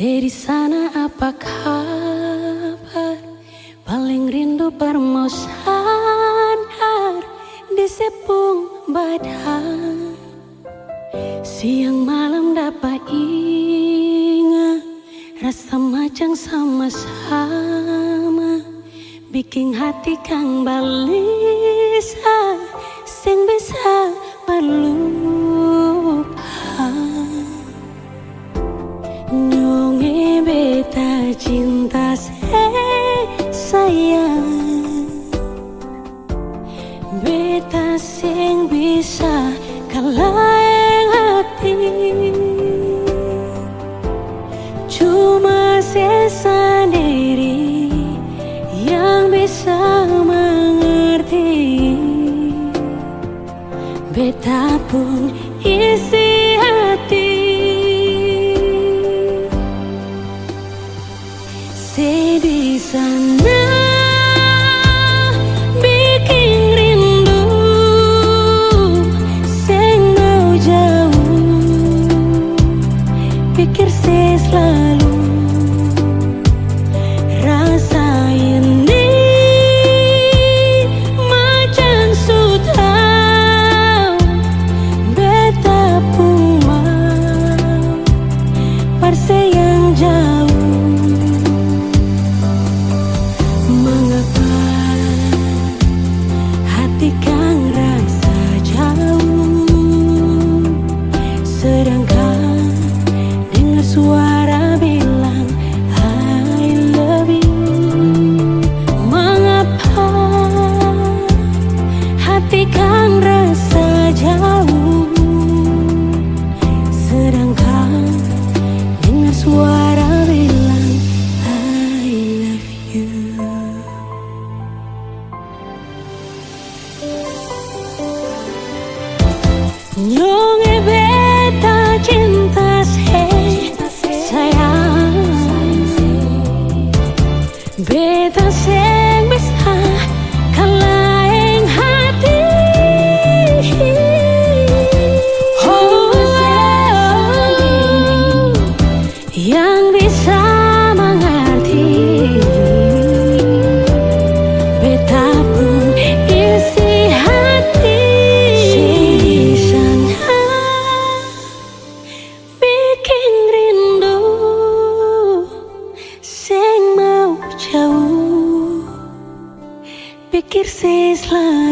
Di sana apa kabar? Paling rindu permau sandar di sepung badan. Siang malam dapat ingat rasa macam sama-sama, bikin hati kang balisa sing bisa berlupa. Nyonge beta cinta sayang, beta sing bisa kalaeng hati. Cuma saya sendiri yang bisa mengerti. Beta pun isi hati. Di sana bikin rindu, sing mau jauh, pikir saya selalu rasa ini macam sudah beta pun mau parse yang jauh. Kang rasa jauh, sedangkan dengar suara bilang I love you. Mengapa hati kang rasa jauh, sedangkan dengar suara bilang I love you. Nyonge beta cinta sayang, beta sing bisa kalaeng hati. Yang bisa mengerti. Beta pun isi hati. Pikir saya selalu